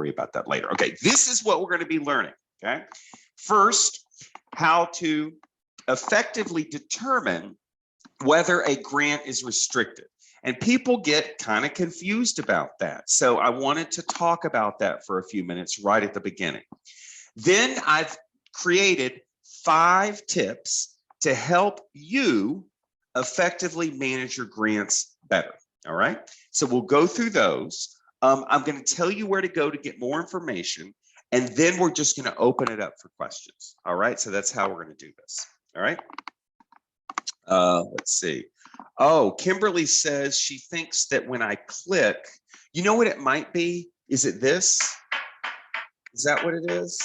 worry about that later. Okay, this is what we're going to be learning. Okay, first, how to effectively determine whether a grant is restricted. And people get kind of confused about that. So I wanted to talk about that for a few minutes right at the beginning. Then I've created 5 tips to help you effectively manage your grants better. All right. So we'll go through those. I'm going to tell you where to go to get more information. And then we're just going to open it up for questions. All right. So that's how we're going to do this. All right. Let's see. Oh, Kimberly says she thinks that when I click, you know what it might be? Is it this? Is that what it is?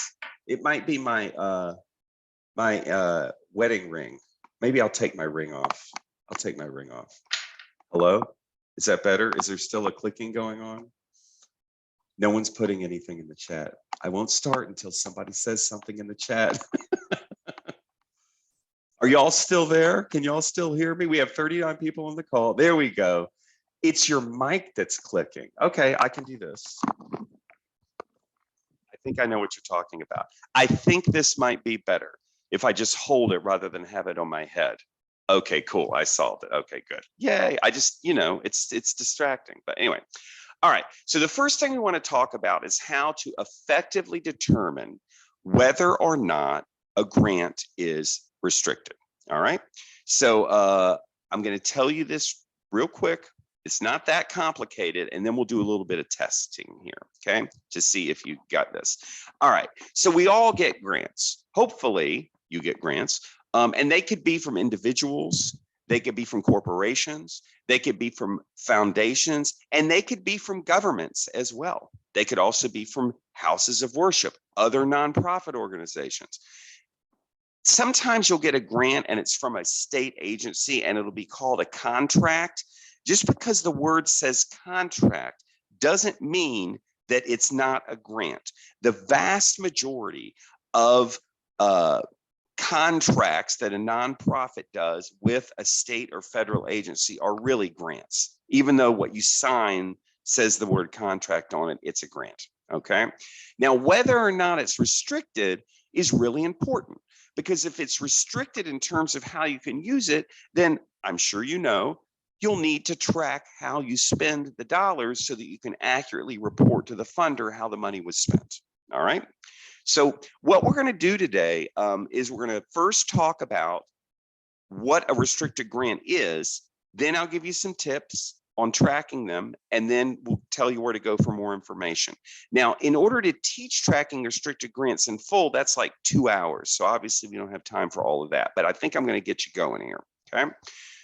It might be my wedding ring. Maybe I'll take my ring off. I'll take my ring off. Hello? Is that better? Is there still a clicking going on? No one's putting anything in the chat. I won't start until somebody says something in the chat. Are y'all still there? Can y'all still hear me? We have 39 people on the call. There we go. It's your mic that's clicking. Okay, I can do this. I think I know what you're talking about. I think this might be better if I just hold it rather than have it on my head. Okay, cool. I solved it. Okay, good. Yay. I just, it's distracting. But anyway. All right. So the first thing we want to talk about is how to effectively determine whether or not a grant is restricted. All right. So I'm going to tell you this real quick. It's not that complicated. And then we'll do a little bit of testing here. Okay. To see if you got this. All right. So we all get grants. Hopefully you get grants. And they could be from individuals. They could be from corporations. They could be from foundations. And they could be from governments as well. They could also be from houses of worship, other nonprofit organizations. Sometimes you'll get a grant and it's from a state agency and it'll be called a contract. Just because the word says contract doesn't mean that it's not a grant. The vast majority of contracts that a nonprofit does with a state or federal agency are really grants. Even though what you sign says the word contract on it, it's a grant. Okay. Now, whether or not it's restricted is really important, because if it's restricted in terms of how you can use it, then I'm sure you'll need to track how you spend the dollars so that you can accurately report to the funder how the money was spent. All right. So what we're going to do today is we're going to first talk about what a restricted grant is. Then I'll give you some tips on tracking them, and then we'll tell you where to go for more information. Now, in order to teach tracking restricted grants in full, that's like 2 hours. So obviously we don't have time for all of that, but I think I'm going to get you going here. Okay.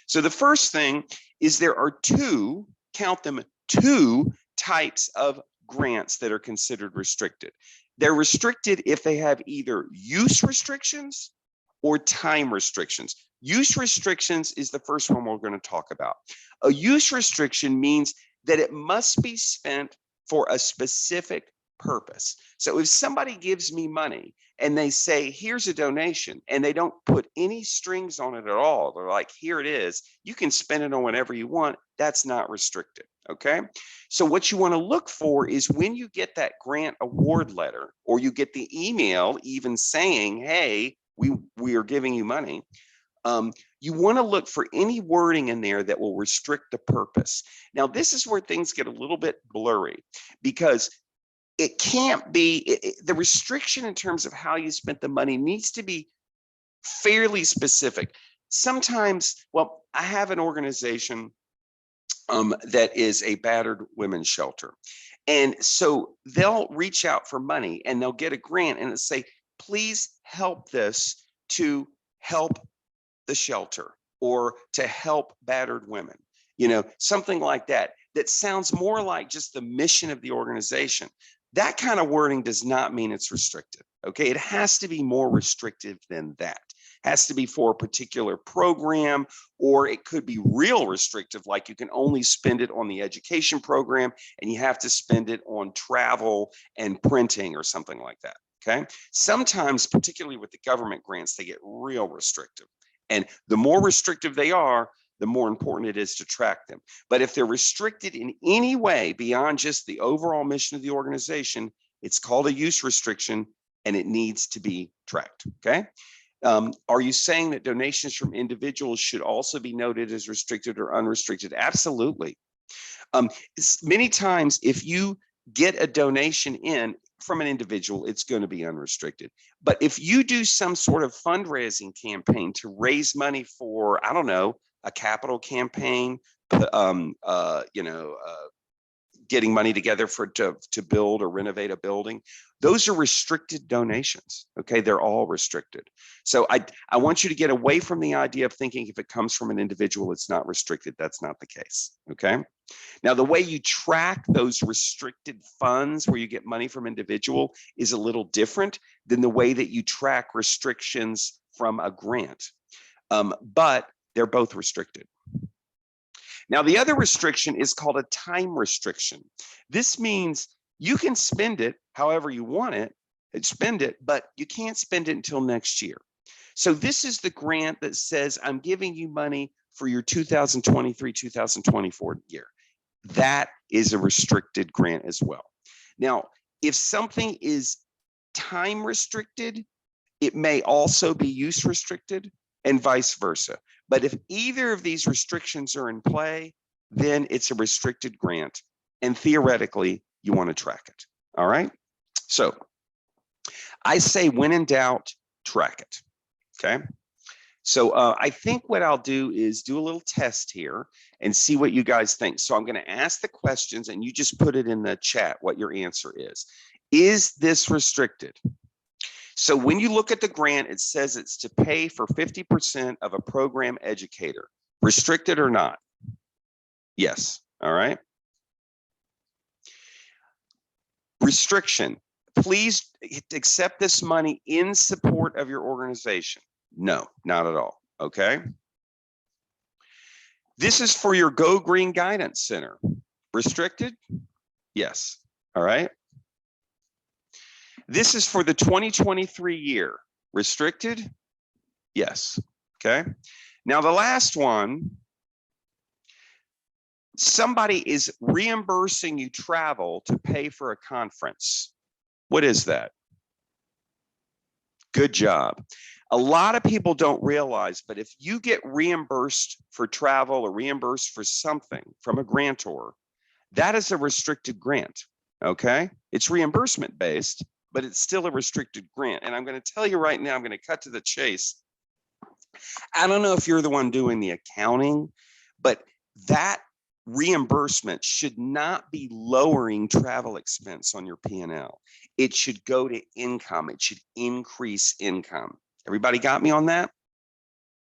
So the first thing is there are two, count them, 2 types of grants that are considered restricted. They're restricted if they have either use restrictions or time restrictions. Use restrictions is the first one we're going to talk about. A use restriction means that it must be spent for a specific purpose. So if somebody gives me money and they say, here's a donation, and they don't put any strings on it at all, they're like, here it is, you can spend it on whatever you want, that's not restricted. Okay. So what you want to look for is when you get that grant award letter, or you get the email even saying, hey, we are giving you money. You want to look for any wording in there that will restrict the purpose. Now, this is where things get a little bit blurry, because it can't be, the restriction in terms of how you spent the money needs to be fairly specific. Sometimes, well, I have an organization that is a battered women's shelter. And so they'll reach out for money and they'll get a grant and it'll say, please help this to help the shelter or to help battered women, something like that. That sounds more like just the mission of the organization. That kind of wording does not mean it's restricted. Okay, it has to be more restrictive than that. It has to be for a particular program, or it could be real restrictive, like you can only spend it on the education program and you have to spend it on travel and printing or something like that. Okay, sometimes, particularly with the government grants, they get real restrictive. And the more restrictive they are, the more important it is to track them. But if they're restricted in any way beyond just the overall mission of the organization, it's called a use restriction and it needs to be tracked, okay? Are you saying that donations from individuals should also be noted as restricted or unrestricted? Absolutely. Many times, if you get a donation in from an individual, it's going to be unrestricted. But if you do some sort of fundraising campaign to raise money for, I don't know, a capital campaign, getting money together to build or renovate a building, those are restricted donations. Okay, they're all restricted. So I want you to get away from the idea of thinking if it comes from an individual, it's not restricted. That's not the case. Okay. Now, the way you track those restricted funds where you get money from individual is a little different than the way that you track restrictions from a grant, but they're both restricted. Now, the other restriction is called a time restriction. This means you can spend it however you want it, spend it, but you can't spend it until next year. So this is the grant that says, I'm giving you money for your 2023-2024 year. That is a restricted grant as well. Now, if something is time restricted, it may also be use restricted and vice versa. But if either of these restrictions are in play, then it's a restricted grant. And theoretically, you want to track it. All right. So I say when in doubt, track it. Okay. So I think what I'll do is do a little test here and see what you guys think. So I'm going to ask the questions and you just put it in the chat what your answer is. Is this restricted? So when you look at the grant, it says it's to pay for 50% of a program educator. Restricted or not? Yes. All right. Restriction. Please accept this money in support of your organization. No, not at all. Okay. This is for your Go Green Guidance Center. Restricted? Yes. All right. This is for the 2023 year. Restricted? Yes. Okay. Now the last one, somebody is reimbursing you travel to pay for a conference. What is that? Good job. A lot of people don't realize, but if you get reimbursed for travel or reimbursed for something from a grantor, that is a restricted grant. Okay. It's reimbursement based, but it's still a restricted grant. And I'm going to tell you right now, I'm going to cut to the chase. I don't know if you're the one doing the accounting, but that reimbursement should not be lowering travel expense on your P&L. It should go to income. It should increase income. Everybody got me on that?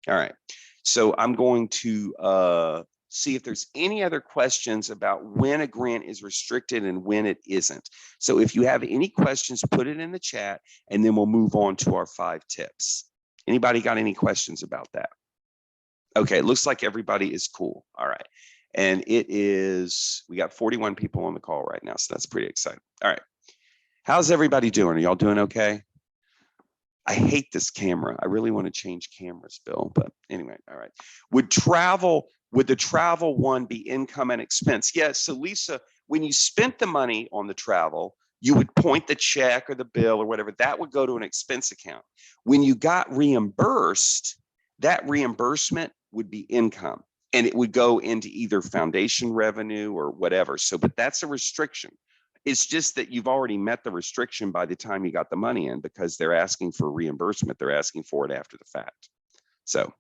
All right. So I'm going to see if there's any other questions about when a grant is restricted and when it isn't. So if you have any questions, put it in the chat and then we'll move on to our 5 tips. Anybody got any questions about that? Okay, it looks like everybody is cool. All right. And it is, we got 41 people on the call right now, so that's pretty exciting. All right. How's everybody doing? Are y'all doing okay? I hate this camera. I really want to change cameras, Bill, but anyway, all right. Would the travel one be income and expense? Yes. So Lisa, when you spent the money on the travel, you would point the check or the bill or whatever, that would go to an expense account. When you got reimbursed, that reimbursement would be income and it would go into either foundation revenue or whatever. So, but that's a restriction. It's just that you've already met the restriction by the time you got the money in because they're asking for reimbursement. They're asking for it after the fact. So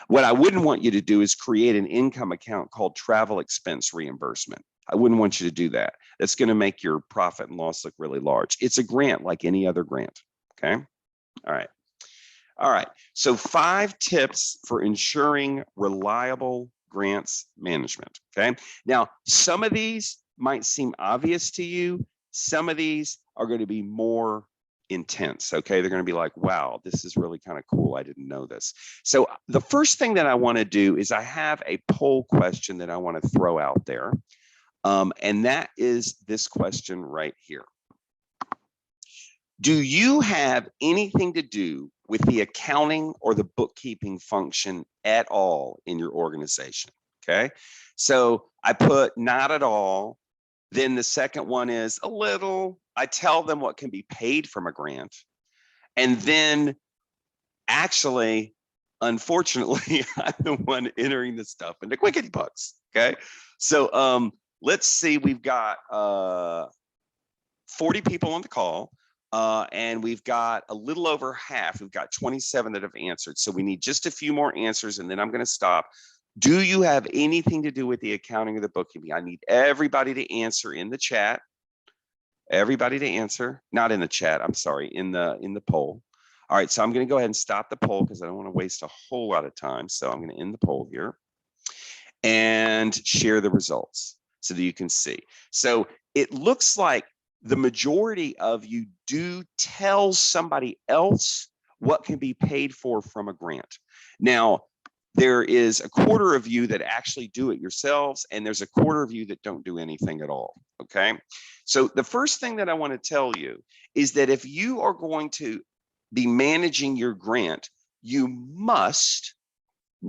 what I wouldn't want you to do is create an income account called travel expense reimbursement. I wouldn't want you to do that. That's going to make your profit and loss look really large. It's a grant like any other grant. Okay. All right. All right. So 5 tips for ensuring reliable grants management. Okay. Now, some of these might seem obvious to you. Some of these are going to be more intense. Okay. They're going to be like, wow, this is really kind of cool. I didn't know this. So the first thing that I want to do is I have a poll question that I want to throw out there. And that is this question right here. Do you have anything to do with the accounting or the bookkeeping function at all in your organization. Okay, so I put not at all. Then the second one is a little. I tell them what can be paid from a grant. And then actually, unfortunately, I'm the one entering the stuff into QuickBooks. Okay, so let's see, we've got 40 people on the call, and we've got a little over half. We've got 27 that have answered. So we need just a few more answers, and then I'm going to stop. Do you have anything to do with the accounting or the bookkeeping? I need everybody to answer in the chat. Everybody to answer, not in the chat, I'm sorry, in the poll. All right, so I'm going to go ahead and stop the poll because I don't want to waste a whole lot of time. So I'm going to end the poll here and share the results so that you can see. So it looks like the majority of you do tell somebody else what can be paid for from a grant. Now, there is a quarter of you that actually do it yourselves, and there's a quarter of you that don't do anything at all, okay? So the first thing that I want to tell you is that if you are going to be managing your grant, you must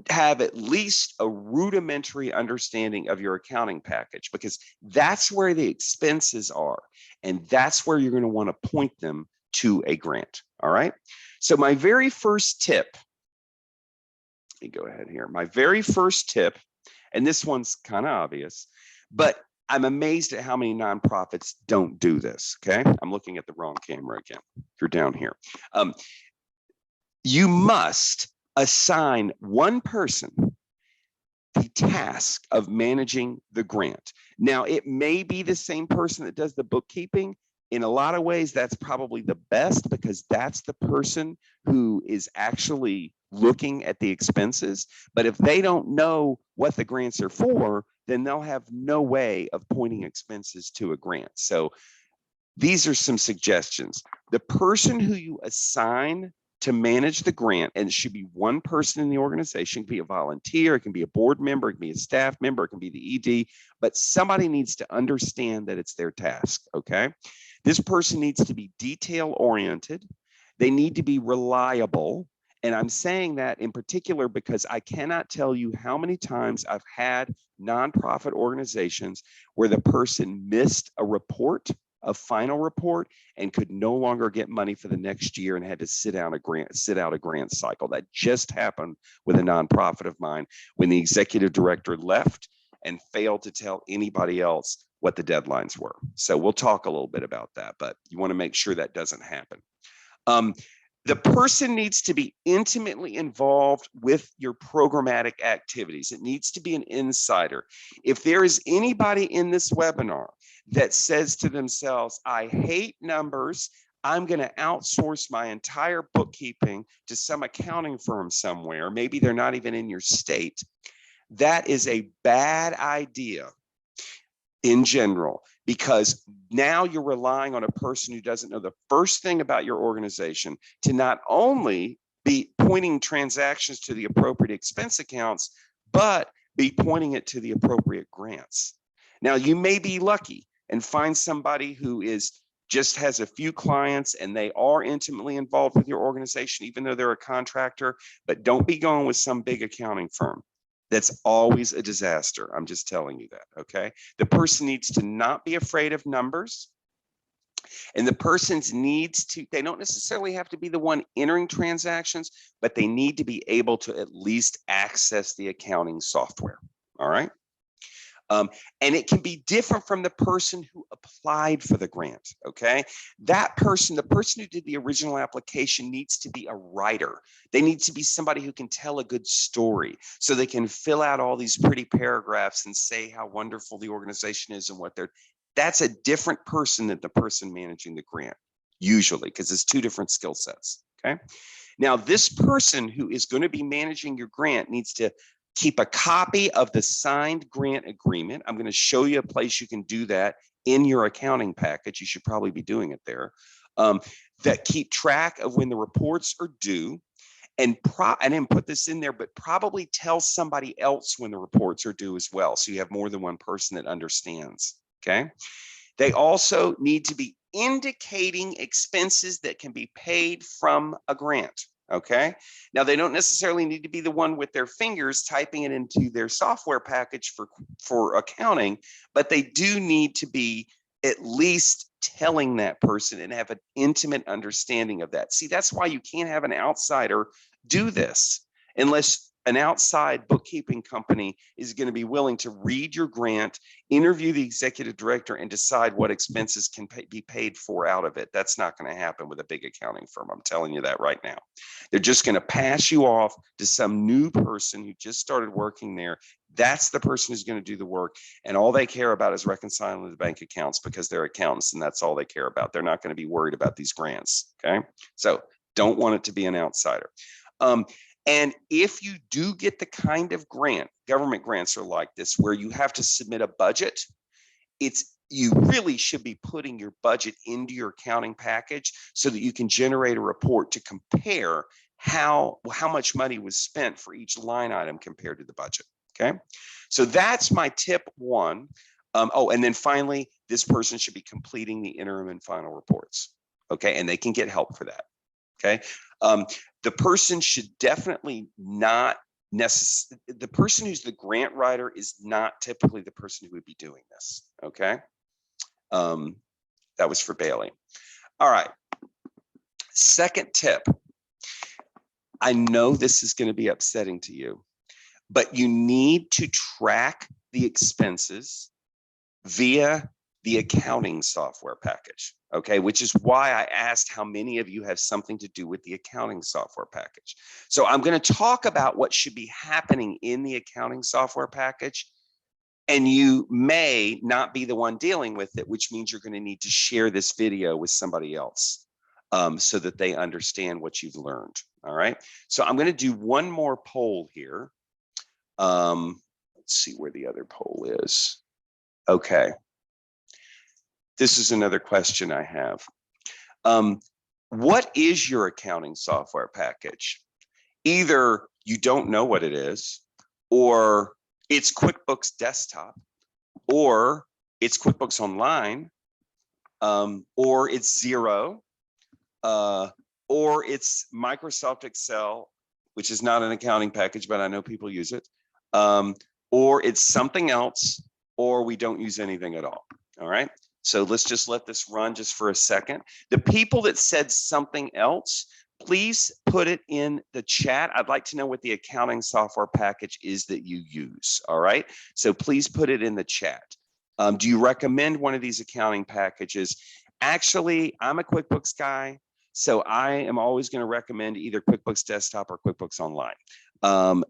have at least a rudimentary understanding of your accounting package, because that's where the expenses are, and that's where you're going to want to point them to a grant, all right? So my very first tip, let me go ahead here. My very first tip, and this one's kind of obvious, but I'm amazed at how many nonprofits don't do this, okay? I'm looking at the wrong camera again. You're down here. You must assign one person the task of managing the grant. Now, it may be the same person that does the bookkeeping. In a lot of ways, that's probably the best, because that's the person who is actually looking at the expenses. But if they don't know what the grants are for, then they'll have no way of pointing expenses to a grant. So these are some suggestions. The person who you assign to manage the grant, and it should be one person in the organization, it can be a volunteer, it can be a board member, it can be a staff member, it can be the ED, but somebody needs to understand that it's their task, okay? This person needs to be detail oriented. They need to be reliable. And I'm saying that in particular because I cannot tell you how many times I've had nonprofit organizations where the person missed a report, a final report, and could no longer get money for the next year and had to sit out a grant cycle. That just happened with a nonprofit of mine when the executive director left and failed to tell anybody else what the deadlines were. So we'll talk a little bit about that, but you want to make sure that doesn't happen. The person needs to be intimately involved with your programmatic activities. It needs to be an insider. If there is anybody in this webinar that says to themselves, I hate numbers, I'm going to outsource my entire bookkeeping to some accounting firm somewhere, maybe they're not even in your state, that is a bad idea in general, because now you're relying on a person who doesn't know the first thing about your organization to not only be pointing transactions to the appropriate expense accounts, but be pointing it to the appropriate grants. Now, you may be lucky and find somebody who just has a few clients and they are intimately involved with your organization, even though they're a contractor, but don't be going with some big accounting firm. That's always a disaster. I'm just telling you that, okay? The person needs to not be afraid of numbers. And the person needs to, they don't necessarily have to be the one entering transactions, but they need to be able to at least access the accounting software, all right? And it can be different from the person who applied for the grant, okay? That person, the person who did the original application, needs to be a writer. They need to be somebody who can tell a good story, so they can fill out all these pretty paragraphs and say how wonderful the organization is and what they're, that's a different person than the person managing the grant, usually, because it's two different skill sets, okay? Now, this person who is going to be managing your grant needs to keep a copy of the signed grant agreement. I'm going to show you a place you can do that in your accounting package. You should probably be doing it there. That keep track of when the reports are due, and I didn't put this in there, but probably tell somebody else when the reports are due as well, so you have more than one person that understands, okay? They also need to be indicating expenses that can be paid from a grant, Okay. Now they don't necessarily need to be the one with their fingers typing it into their software package for accounting, but they do need to be at least telling that person and have an intimate understanding of that. See, that's why you can't have an outsider do this unless an outside bookkeeping company is going to be willing to read your grant, interview the executive director, and decide what expenses can be paid for out of it. That's not going to happen with a big accounting firm. I'm telling you that right now. They're just going to pass you off to some new person who just started working there. That's the person who's going to do the work. And all they care about is reconciling the bank accounts because they're accountants and that's all they care about. They're not going to be worried about these grants. Okay. So don't want it to be an outsider. And if you do get the kind of grant, government grants are like this, where you have to submit a budget, you really should be putting your budget into your accounting package so that you can generate a report to compare how much money was spent for each line item compared to the budget. Okay, so that's my tip one. And then finally, this person should be completing the interim and final reports. Okay, and they can get help for that. Okay, the person should definitely not the person who's the grant writer is not typically the person who would be doing this. Okay, that was for Bailey. All right, second tip. I know this is going to be upsetting to you, but you need to track the expenses via the accounting software package, okay? Which is why I asked how many of you have something to do with the accounting software package. So I'm going to talk about what should be happening in the accounting software package, and you may not be the one dealing with it, which means you're going to need to share this video with somebody else so that they understand what you've learned, all right? So I'm going to do one more poll here. Let's see where the other poll is. Okay. This is another question I have. What is your accounting software package? Either you don't know what it is, or it's QuickBooks Desktop, or it's QuickBooks Online, or it's Xero, or it's Microsoft Excel, which is not an accounting package, but I know people use it, or it's something else, or we don't use anything at all. All right. So let's just let this run just for a second. The people that said something else, please put it in the chat. I'd like to know what the accounting software package is that you use. All right. So please put it in the chat. Do you recommend one of these accounting packages? Actually, I'm a QuickBooks guy, so I am always going to recommend either QuickBooks Desktop or QuickBooks Online.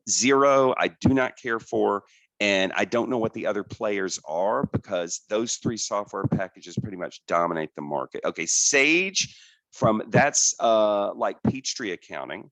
Xero, I do not care for. And I don't know what the other players are because those three software packages pretty much dominate the market. Okay, Sage that's like Peachtree Accounting.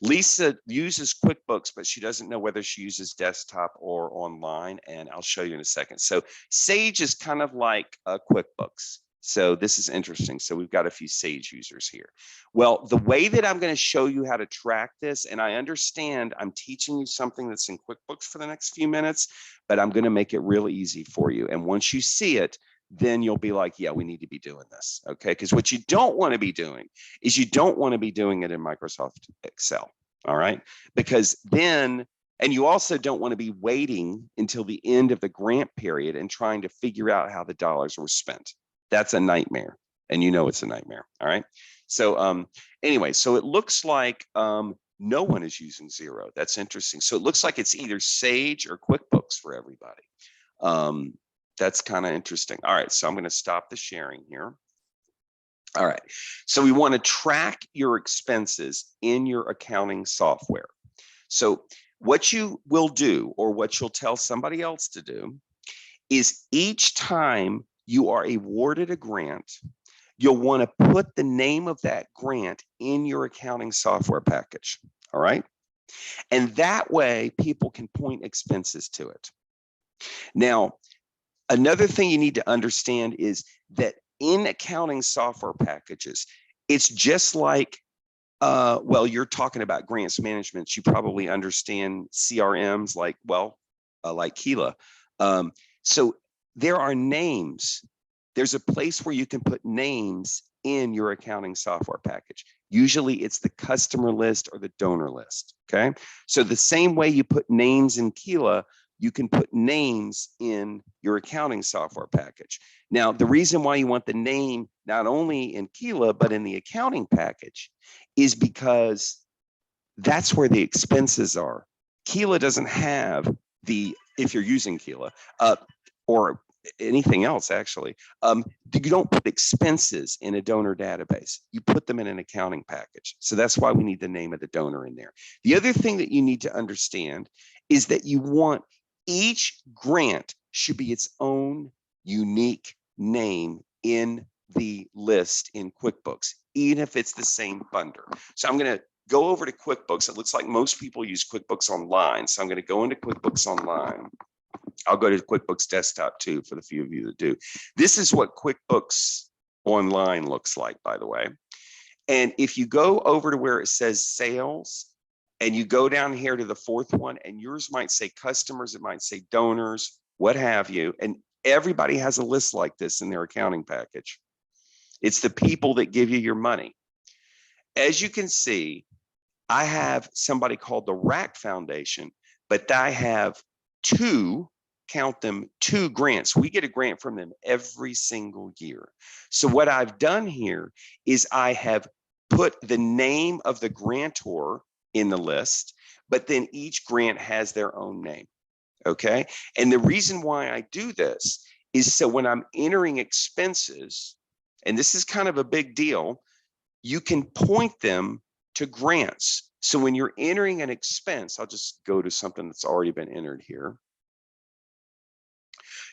Lisa uses QuickBooks, but she doesn't know whether she uses desktop or online, and I'll show you in a second. So Sage is kind of like QuickBooks. So this is interesting. So we've got a few Sage users here. Well, the way that I'm going to show you how to track this, and I understand I'm teaching you something that's in QuickBooks for the next few minutes, but I'm going to make it real easy for you. And once you see it, then you'll be like, yeah, we need to be doing this. Okay. Because what you don't want to be doing is you don't want to be doing it in Microsoft Excel. All right. Because then, and you also don't want to be waiting until the end of the grant period and trying to figure out how the dollars were spent. That's a nightmare, and you know it's a nightmare. All right. So anyway, so it looks like no one is using Xero. That's interesting. So it looks like it's either Sage or QuickBooks for everybody. That's kind of interesting. All right, so I'm going to stop the sharing here. All right, so we want to track your expenses in your accounting software. So what you will do, or what you'll tell somebody else to do, is each time you are awarded a grant, you'll want to put the name of that grant in your accounting software package, all right? And that way people can point expenses to it. Now, another thing you need to understand is that in accounting software packages, it's just like, well, you're talking about grants management. You probably understand CRMs like, well, like Keela. So there are names there's a place where you can put names in your accounting software package. Usually it's the customer list or the donor list, okay? So the same way you put names in Keela, you can put names in your accounting software package. Now, the reason why you want the name not only in Keela, but in the accounting package is because that's where the expenses are. Keela doesn't have the, if you're using Keela, or anything else actually, you don't put expenses in a donor database. You put them in an accounting package. So that's why we need the name of the donor in there. The other thing that you need to understand is that you want each grant should be its own unique name in the list in QuickBooks, even if it's the same funder. So I'm going to go over to QuickBooks. It looks like most people use QuickBooks Online. So I'm going to go into QuickBooks Online. I'll go to QuickBooks Desktop too, for the few of you that do. This is what QuickBooks Online looks like, by the way. And if you go over to where it says sales, and you go down here to the fourth one, and yours might say customers, it might say donors, what have you. And everybody has a list like this in their accounting package. It's the people that give you your money. As you can see, I have somebody called the Rack Foundation, but I have two, count them, two grants. We get a grant from them every single year. So what I've done here is I have put the name of the grantor in the list, but then each grant has their own name, okay? And the reason why I do this is so when I'm entering expenses, and this is kind of a big deal, you can point them to grants. So when you're entering an expense, I'll just go to something that's already been entered here.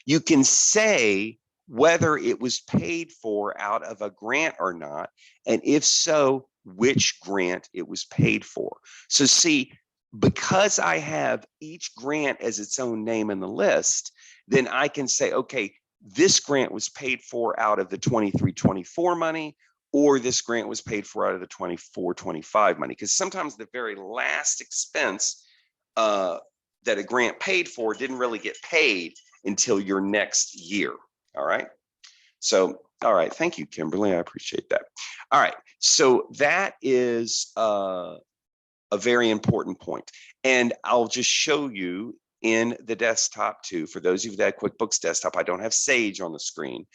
You can say whether it was paid for out of a grant or not, and if so, which grant it was paid for. So see, because I have each grant as its own name in the list, then I can say, okay, this grant was paid for out of the 23-24 money, or this grant was paid for out of the 24-25 money. Because sometimes the very last expense that a grant paid for didn't really get paid until your next year. All right. So, all right. Thank you, Kimberly. I appreciate that. All right. So that is a very important point. And I'll just show you in the desktop too. For those of you that have QuickBooks Desktop, I don't have Sage on the screen,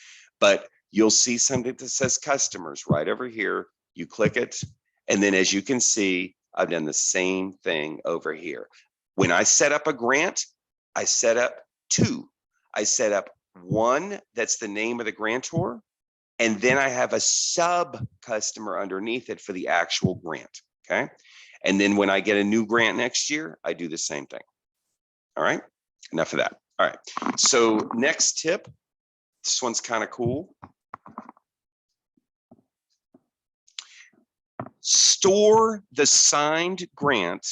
but you'll see something that says customers right over here. You click it. And then as you can see, I've done the same thing over here. When I set up a grant, I set up two. I set up one that's the name of the grantor, and then I have a sub customer underneath it for the actual grant, okay? And then when I get a new grant next year, I do the same thing. All right, enough of that. All right, so next tip, this one's kind of cool. Store the signed grant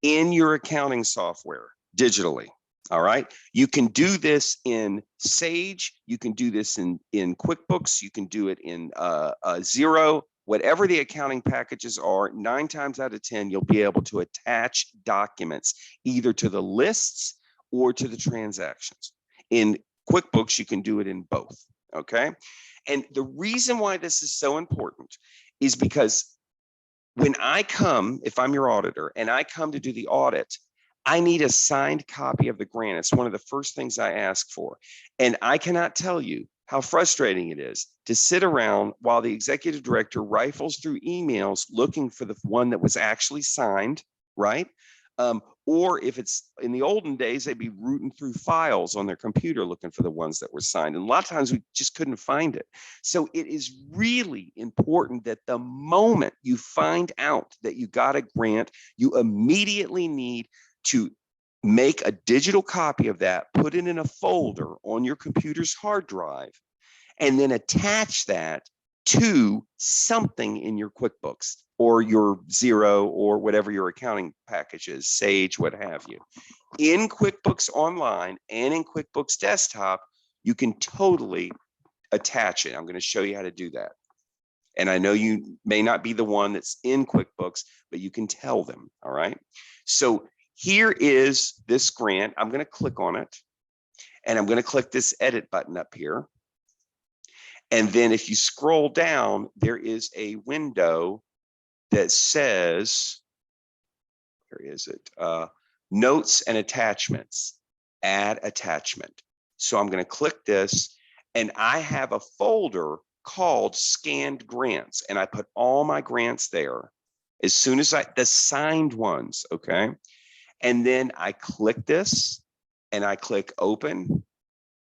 in your accounting software digitally. All right, you can do this in Sage, you can do this in QuickBooks, you can do it in Xero, whatever the accounting packages are. 9 times out of 10, you'll be able to attach documents either to the lists or to the transactions. In QuickBooks, you can do it in both, okay? And the reason why this is so important is because when I come, if I'm your auditor and I come to do the audit, I need a signed copy of the grant. It's one of the first things I ask for. And I cannot tell you how frustrating it is to sit around while the executive director rifles through emails looking for the one that was actually signed, right? Or if it's in the olden days, they'd be rooting through files on their computer looking for the ones that were signed. And a lot of times we just couldn't find it. So it is really important that the moment you find out that you got a grant, you immediately need to make a digital copy of that, put it in a folder on your computer's hard drive, and then attach that to something in your QuickBooks or your Xero or whatever your accounting package is, Sage, what have you. In QuickBooks Online and in QuickBooks Desktop, you can totally attach it. I'm going to show you how to do that. And I know you may not be the one that's in QuickBooks, but you can tell them, all right? So here is this grant. I'm going to click on it, and I'm going to click this edit button up here. And then if you scroll down, there is a window that says, where is it? Notes and attachments, add attachment. So I'm going to click this, and I have a folder called scanned grants, and I put all my grants there as soon as the signed ones, okay? And then I click this and I click open,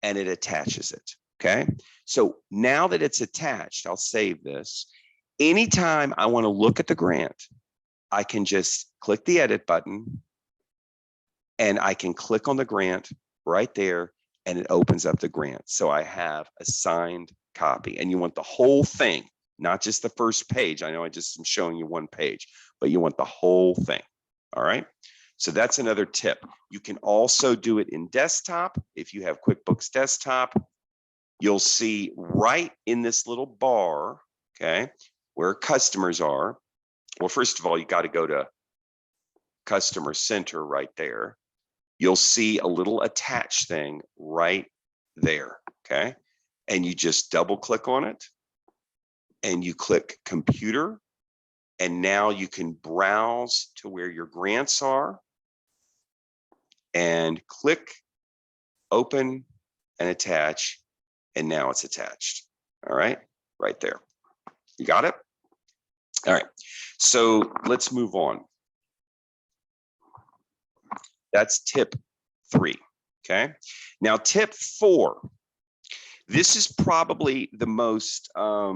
and it attaches it, okay? So now that it's attached, I'll save this. Anytime I want to look at the grant, I can just click the edit button, and I can click on the grant right there, and it opens up the grant. So I have a signed copy, and you want the whole thing, not just the first page. I know I just am showing you one page, but you want the whole thing. All right. So that's another tip. You can also do it in desktop. If you have QuickBooks Desktop, you'll see right in this little bar, okay, where customers are. Well, first of all, you got to go to Customer Center right there. You'll see a little attach thing right there, okay? And you just double click on it, and you click Computer, and now you can browse to where your grants are, and click Open and Attach, and now it's attached. All right, right there. You got it? All right, so let's move on. That's tip 3, okay? Now tip 4, this is probably the most, I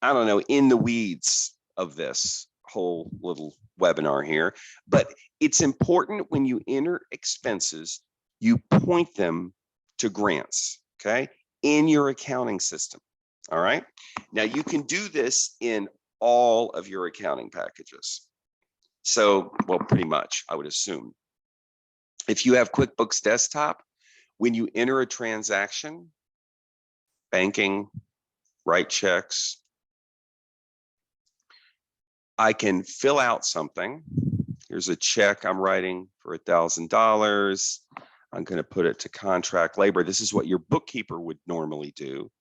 don't know, in the weeds of this whole little webinar here, but it's important when you enter expenses, you point them to grants, okay, in your accounting system, all right? Now you can do this in all of your accounting packages. So, well, pretty much, I would assume. If you have QuickBooks Desktop, when you enter a transaction, banking, write checks, I can fill out something. Here's a check I'm writing for $1,000. I'm going to put it to contract labor. This is what your bookkeeper would normally do.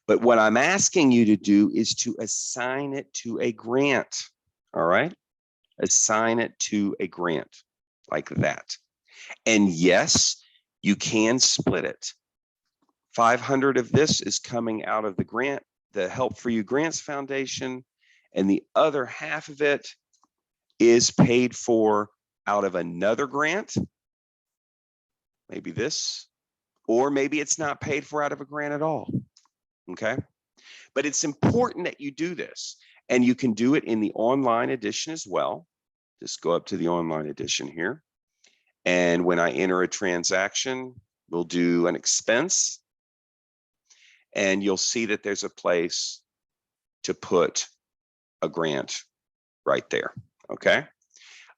But what I'm asking you to do is to assign it to a grant, all right? Assign it to a grant like that. And yes, you can split it. 500 of this is coming out of the grant, the Help for You Grants Foundation, and the other half of it is paid for out of another grant, maybe this, or maybe it's not paid for out of a grant at all, okay? But it's important that you do this. And you can do it in the online edition as well. Just go up to the online edition here. And when I enter a transaction, we'll do an expense. And you'll see that there's a place to put a grant right there, okay?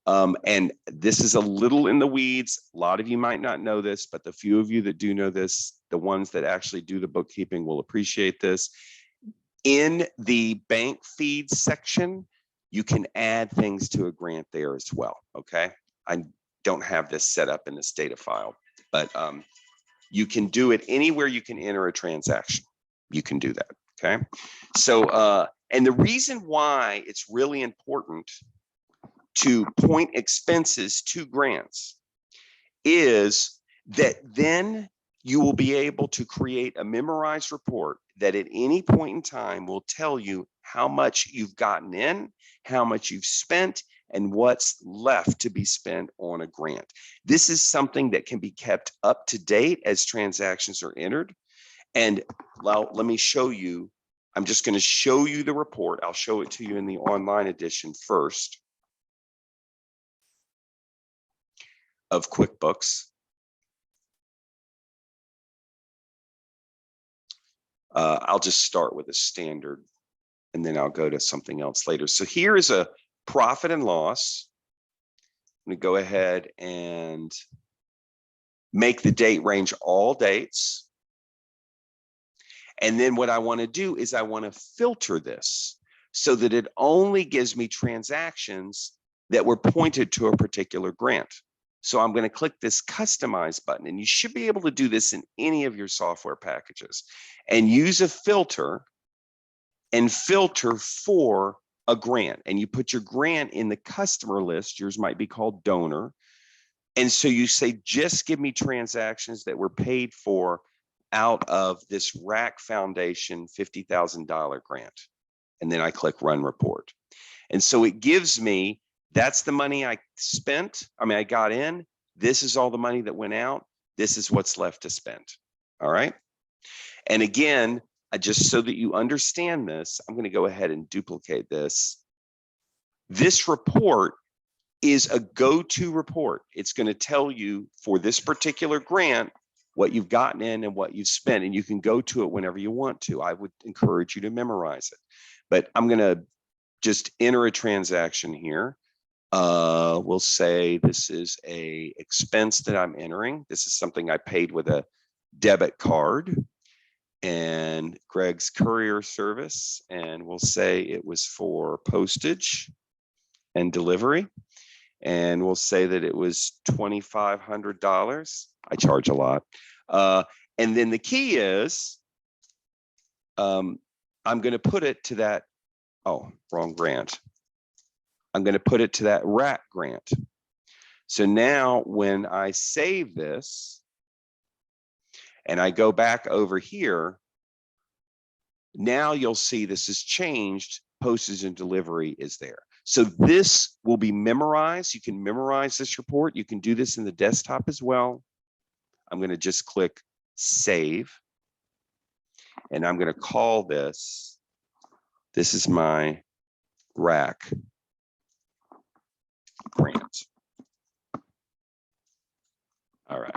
And this is a little in the weeds. A lot of you might not know this, but the few of you that do know this, the ones that actually do the bookkeeping will appreciate this. In the bank feeds section, you can add things to a grant there as well, okay? I don't have this set up in this data file, but you can do it anywhere you can enter a transaction. You can do that, okay? So, and the reason why it's really important to point expenses to grants is that then you will be able to create a memorized report that at any point in time will tell you how much you've gotten in, how much you've spent, and what's left to be spent on a grant. This is something that can be kept up to date as transactions are entered. And well, let me show you. I'm just going to show you the report. I'll show it to you in the online edition first of QuickBooks. I'll just start with a standard, and then I'll go to something else later. So here is a profit and loss. I'm going to go ahead and make the date range all dates. And then what I want to do is I want to filter this so that it only gives me transactions that were pointed to a particular grant. So I'm going to click this customize button, and you should be able to do this in any of your software packages, and use a filter and filter for a grant. And you put your grant in the customer list. Yours might be called donor. And so you say, just give me transactions that were paid for out of this RAC Foundation $50,000 grant. And then I click run report. And so it gives me, that's the money I spent. I got in. This is all the money that went out. This is what's left to spend. All right. And again, just so that you understand this, I'm going to go ahead and duplicate this. This report is a go-to report. It's going to tell you for this particular grant what you've gotten in and what you've spent, and you can go to it whenever you want to. I would encourage you to memorize it. But I'm going to just enter a transaction here. We'll say this is a expense that I'm entering. This is something I paid with a debit card and Gregg's courier service. And we'll say it was for postage and delivery. And we'll say that it was $2,500. I charge a lot. And then the key is, I'm going to put it to that, oh, wrong grant. I'm going to put it to that RAC grant. So now when I save this and I go back over here, now you'll see this has changed. Postage and delivery is there. So this will be memorized. You can memorize this report. You can do this in the desktop as well. I'm going to just click save. And I'm going to call this, this is my RAC grant. All right.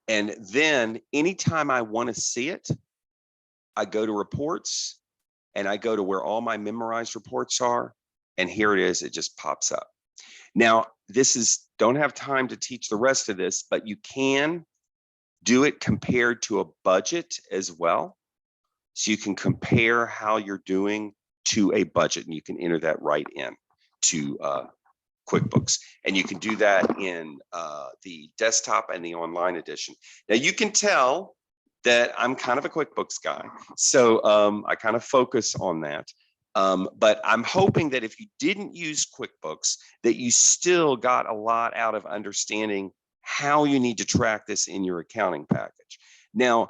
And then anytime I want to see it, I go to reports and I go to where all my memorized reports are. And here it is. It just pops up. Now, this is, don't have time to teach the rest of this, but you can do it compared to a budget as well. So you can compare how you're doing to a budget, and you can enter that right in to QuickBooks. And you can do that in the desktop and the online edition. Now you can tell that I'm kind of a QuickBooks guy. So I kind of focus on that. But I'm hoping that if you didn't use QuickBooks, that you still got a lot out of understanding how you need to track this in your accounting package. Now,